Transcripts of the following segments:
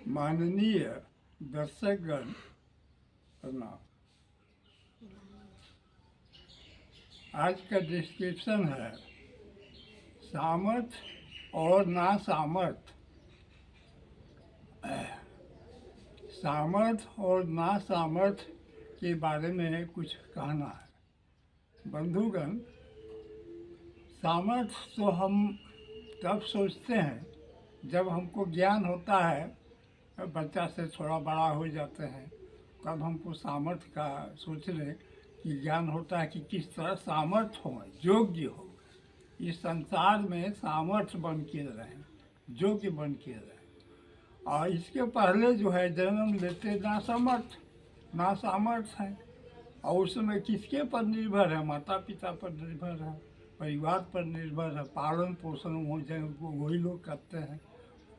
माननीय दर्शकगण प्रणाम। आज का डिस्क्रिप्शन है सामर्थ्य और नासामर्थ्य। सामर्थ्य और नासामर्थ्य के बारे में कुछ कहना है। बंधुगण, सामर्थ्य तो हम तब सोचते हैं जब हमको ज्ञान होता है। बच्चा से थोड़ा बड़ा हो जाते हैं तब हमको सामर्थ्य का सोच लें कि ज्ञान होता है कि किस तरह सामर्थ्य हो, योग्य हो, इस संसार में सामर्थ्य बन के रहें, योग्य बन के रहें। और इसके पहले जो है जन्म लेते नासामर्थ्य है। और उसमें किसके पर निर्भर है? माता पिता पर निर्भर है, परिवार पर निर्भर है। पालन पोषण हो जाए वही लोग करते हैं,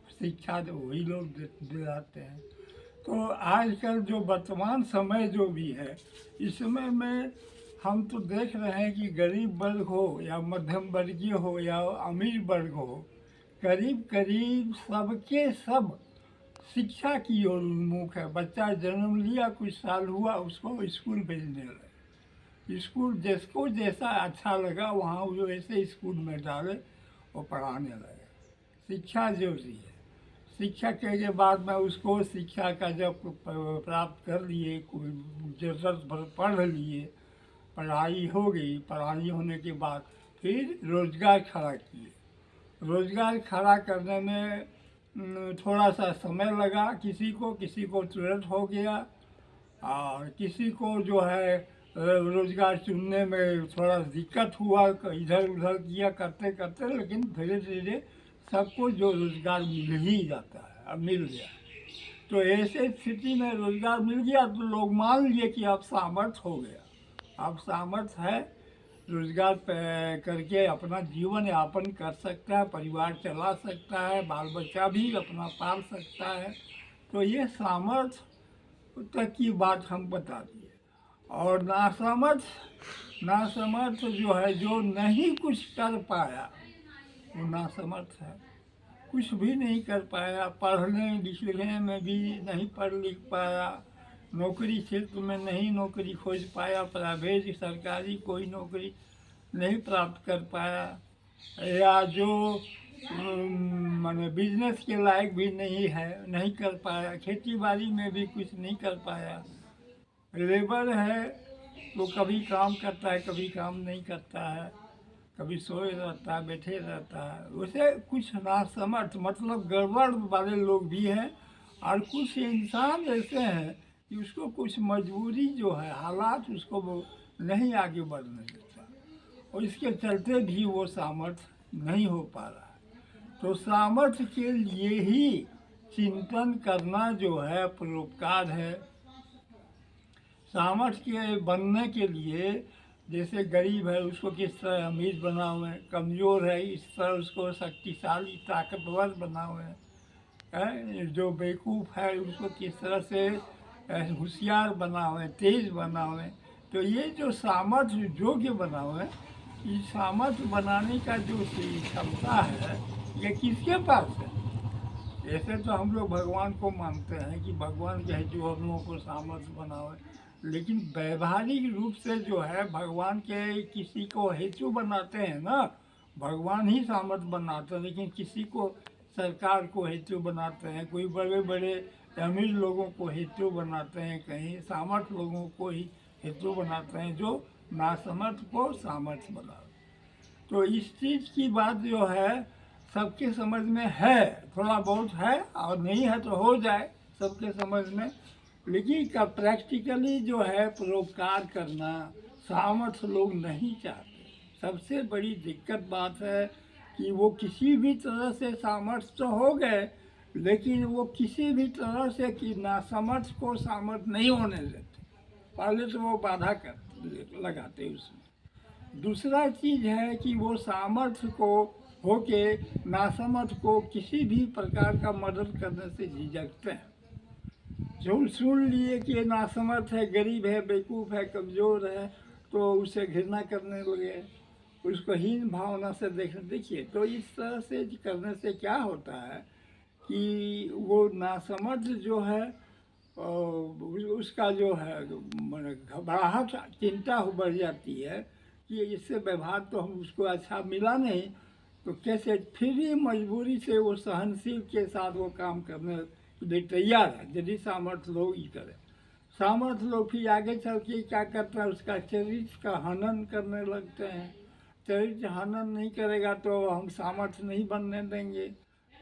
शिक्षा जो वही लोग दिलाते हैं। तो आजकल जो वर्तमान समय जो भी है, इसमें में हम तो देख रहे हैं कि गरीब वर्ग हो या मध्यम वर्गीय हो या अमीर वर्ग हो, करीब करीब सबके सब शिक्षा की ओर उन्मुख है। बच्चा जन्म लिया, कुछ साल हुआ, उसको स्कूल भेजने लगे। स्कूल जिसको जैसा अच्छा लगा वहाँ वो वैसे स्कूल में डाले और पढ़ाने लगे। शिक्षा जरूरी है। शिक्षा के बाद में उसको शिक्षा का जब प्राप्त कर लिए, कोई जरूरत भर पढ़ लिए, पढ़ाई हो गई, पढ़ाई होने के बाद फिर रोज़गार खड़ा किए। रोज़गार खड़ा करने में थोड़ा सा समय लगा। किसी को तुरंत हो गया और किसी को जो है रोज़गार चुनने में थोड़ा दिक्कत हुआ, इधर उधर किया करते करते, लेकिन धीरे धीरे सबको जो रोज़गार मिल ही जाता है, अब मिल गया। तो ऐसे स्थिति में रोज़गार मिल गया तो लोग मान लिए कि अब सामर्थ्य हो गया, अब सामर्थ्य है, रोज़गार करके अपना जीवन यापन कर सकता है, परिवार चला सकता है, बाल बच्चा भी अपना पाल सकता है। तो ये सामर्थ्य तक की बात हम बता दिए। और नासमर्थ जो है, जो नहीं कुछ कर पाया, वो नासमर्थ है। कुछ भी नहीं कर पाया, पढ़ने लिखने में भी नहीं पढ़ लिख पाया, नौकरी क्षेत्र में नहीं नौकरी खोज पाया, प्राइवेट सरकारी कोई नौकरी नहीं प्राप्त कर पाया, या जो माने बिजनेस के लायक भी नहीं है, नहीं कर पाया, खेती बाड़ी में भी कुछ नहीं कर पाया। लेबर है तो कभी काम करता है, कभी काम नहीं करता है, कभी सोए रहता है, बैठे रहता है। उसे कुछ नासमर्थ मतलब गड़बड़ वाले लोग भी हैं। और कुछ इंसान ऐसे हैं कि उसको कुछ मजबूरी जो है, हालात उसको वो नहीं आगे बढ़ने देता, और इसके चलते भी वो सामर्थ्य नहीं हो पा रहा है। तो सामर्थ्य के लिए ही चिंतन करना जो है परोपकार है। सामर्थ्य के बनने के लिए, जैसे गरीब है उसको किस तरह अमीर बनावे, कमज़ोर है इस तरह उसको शक्तिशाली ताकतवर बनावे, जो बेवकूफ़ है उसको किस तरह से होशियार बनावे, तेज़ बनावे। तो ये जो सामर्थ्य योग्य बनावे, इस सामर्थ्य बनाने का जो क्षमता है, ये किसके पास है? ऐसे तो हम लोग भगवान को मानते हैं कि भगवान के जो हम लोगों को सामर्थ्य बनावे, लेकिन व्यवहारिक रूप से जो है भगवान के किसी को हेतु बनाते हैं ना, भगवान ही सामर्थ्य बनाते हैं, लेकिन किसी को सरकार को हेतु बनाते हैं, कोई बड़े बड़े अमीर लोगों को हेतु बनाते हैं, कहीं सामर्थ्य लोगों को ही हेतु बनाते हैं, जो नासमर्थ को सामर्थ्य बनाते। तो इस चीज़ की बात जो है सबके समझ में है, थोड़ा बहुत है, और नहीं है तो हो जाए सबके समझ में। लेकिन का प्रैक्टिकली जो है परोपकार करना सामर्थ्य लोग नहीं चाहते। सबसे बड़ी दिक्कत बात है कि वो किसी भी तरह से सामर्थ्य तो हो गए, लेकिन वो किसी भी तरह से कि नासमर्थ को सामर्थ्य नहीं होने देते। पहले तो वो बाधा कर लगाते उसमें। दूसरा चीज़ है कि वो सामर्थ्य को होके नासमर्थ को किसी भी प्रकार का मदद करने से झिझकते हैं। जो सुन लिए कि ये नासमर्थ है, गरीब है, बेवकूफ़ है, कमज़ोर है, तो उसे घृणा करने लगे, उसको हीन भावना से देखिए। तो इस तरह से करने से क्या होता है कि वो नासमझ जो है उसका जो है माने घबराहट चिंता हो बढ़ जाती है कि इससे व्यवहार तो हम उसको अच्छा मिला नहीं, तो कैसे फिर भी मजबूरी से वो सहनशील के साथ वो काम करने के लिए तैयार है, यदि सामर्थ्य लोग ही करें। सामर्थ्य लोग फिर आगे चल के क्या करते हैं, उसका चरित्र का हनन करने लगते हैं। चरित्र हनन नहीं करेगा तो हम सामर्थ्य नहीं बनने देंगे।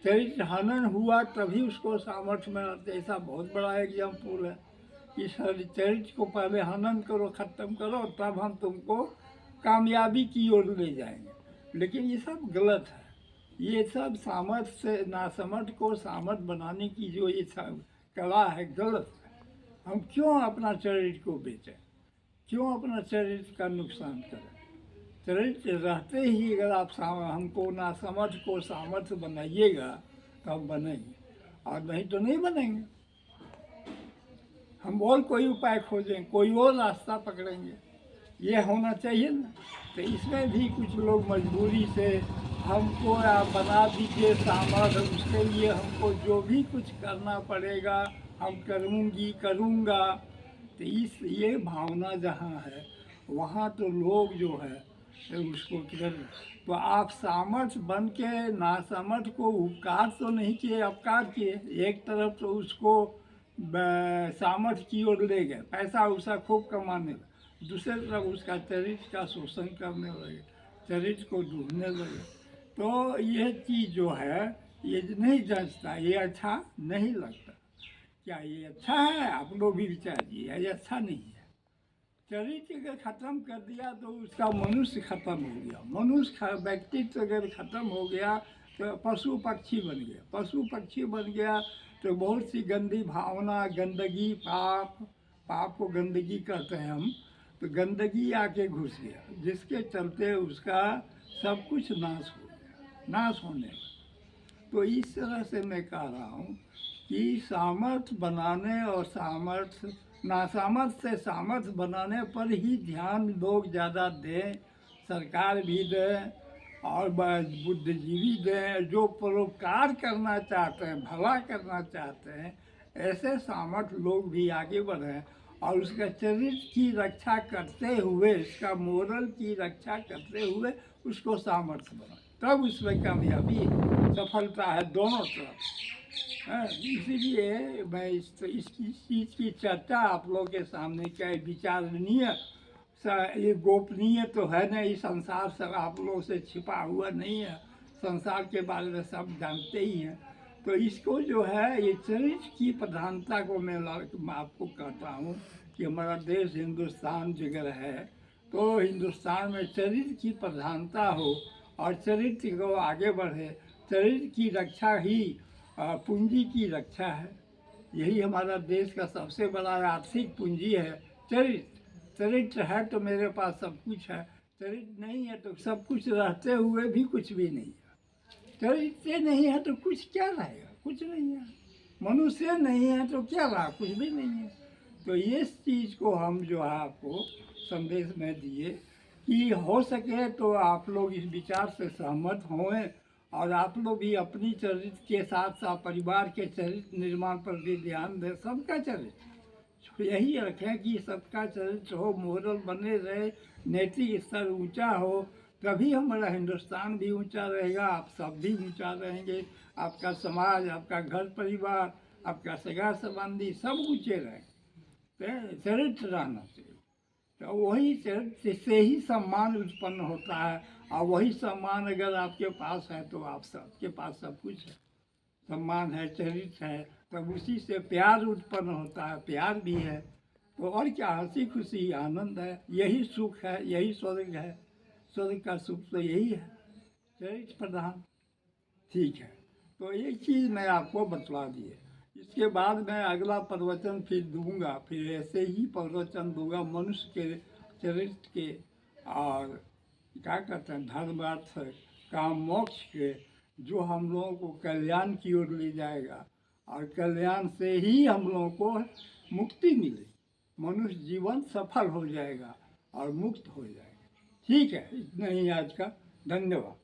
चरित्र हनन हुआ तभी उसको सामर्थ्य में आते, ऐसा बहुत बड़ा एग्जाम्पल है कि सर चरित्र को पहले हनन करो, ख़त्म करो, तब हम तुमको कामयाबी की ओर ले जाएंगे। लेकिन ये सब गलत है। ये सब सामर्थ्य से नासमर्थ को सामर्थ्य बनाने की जो ये कला है, गलत है। हम क्यों अपना चरित्र को बेचें, क्यों अपना चरित्र का नुकसान करें। चरित्र रहते ही अगर आप हमको नासमर्थ को सामर्थ्य बनाइएगा तो हम बनेंगे, और नहीं तो नहीं बनेंगे। हम और कोई उपाय खोजें, कोई और रास्ता पकड़ेंगे, ये होना चाहिए ना। तो इसमें भी कुछ लोग मजबूरी से हमको आप बना दीजिए सामर्थ्य, उसके लिए हमको जो भी कुछ करना पड़ेगा हम करूँगा। तो इस ये भावना जहाँ है वहाँ तो लोग जो है उसको कर, तो आप सामर्थ्य बन के नासामर्थ्य को उपकार तो नहीं किए, अपकार किए। एक तरफ तो उसको सामर्थ्य की ओर ले गए, पैसा उसा खूब कमाने लगे, दूसरी तरफ उसका चरित्र का शोषण करने लगे, चरित्र को ढूंढने लगे। तो यह चीज़ जो है ये नहीं जचता, ये अच्छा नहीं लगता। क्या ये अच्छा है? आप लोग भी विचारिए, ये अच्छा नहीं है। चरित्र अगर ख़त्म कर दिया तो उसका मनुष्य ख़त्म हो गया, मनुष्य व्यक्तित्व अगर ख़त्म हो गया तो पशु पक्षी बन गया, पशु पक्षी बन गया तो बहुत सी गंदी भावना, गंदगी, पाप को गंदगी कहते हैं हम, तो गंदगी आके घुस गया, जिसके चलते उसका सब कुछ नाश हो गया, नाश होने लगा। तो इस तरह से मैं कह रहा हूँ कि सामर्थ्य बनाने और नासामर्थ्य से सामर्थ्य बनाने पर ही ध्यान लोग ज़्यादा दें, सरकार भी दें और बुद्धिजीवी दें, जो परोपकार करना चाहते हैं, भला करना चाहते हैं, ऐसे सामर्थ्य लोग भी आगे बढ़ें और उसका चरित्र की रक्षा करते हुए, इसका मोरल की रक्षा करते हुए उसको सामर्थ्य बनाएं, तब उसमें कामयाबी सफलता है दोनों तरफ। इसीलिए मैं इस चीज़ की चर्चा आप लोगों के सामने क्या विचारणीय, ये गोपनीय तो है नहीं, संसार सब आप लोगों से छिपा हुआ नहीं है, संसार के बारे में सब जानते ही हैं। तो इसको जो है ये चरित्र की प्रधानता को मैं आपको कहता हूँ कि हमारा देश हिंदुस्तान जगह है, तो हिंदुस्तान में चरित्र की प्रधानता हो और चरित्र को आगे बढ़े। चरित्र की रक्षा ही पूंजी की रक्षा है। यही हमारा देश का सबसे बड़ा आर्थिक पूंजी है, चरित्र। चरित्र है तो मेरे पास सब कुछ है, चरित्र नहीं है तो सब कुछ रहते हुए भी कुछ भी नहीं है। चरित्र नहीं है तो कुछ क्या रहेगा, कुछ नहीं है। मनुष्य नहीं है तो क्या रहा, कुछ भी नहीं है। तो इस चीज़ को हम जो है आपको संदेश में दिए कि हो सके तो आप लोग इस विचार से सहमत हों और आप लोग भी अपनी चरित्र के साथ साथ परिवार के चरित्र निर्माण पर भी ध्यान दें। सबका चरित्र यही रखें कि सबका चरित्र हो, मोरल बने रहे, नैतिक स्तर ऊंचा हो, तभी हमारा हिंदुस्तान भी ऊंचा रहेगा, आप सब भी ऊंचा रहेंगे, आपका समाज, आपका घर परिवार, आपका सगा संबंधी सब ऊंचे रहेंगे। चरित्र रहना चाहिए, तो वही चरित्र से ही सम्मान उत्पन्न होता है, और वही सम्मान अगर आपके पास है तो आप सबके पास सब कुछ है, सम्मान है, चरित्र है, तब उसी से प्यार उत्पन्न होता है, प्यार भी है तो और क्या, हंसी खुशी आनंद है, यही सुख है, यही स्वर्ग है। स्वर्ग का सुख तो यही है, चरित्र प्रधान। ठीक है, तो एक चीज़ मैं आपको बतला दिए। इसके बाद मैं अगला प्रवचन फिर दूंगा, फिर ऐसे ही प्रवचन दूंगा मनुष्य के चरित्र के और क्या कहते हैं धर्म अर्थ काम मोक्ष के, जो हम लोगों को कल्याण की ओर ले जाएगा, और कल्याण से ही हम लोगों को मुक्ति मिलेगी, मनुष्य जीवन सफल हो जाएगा और मुक्त हो जाएगा। ठीक है, इतना ही आज का, धन्यवाद।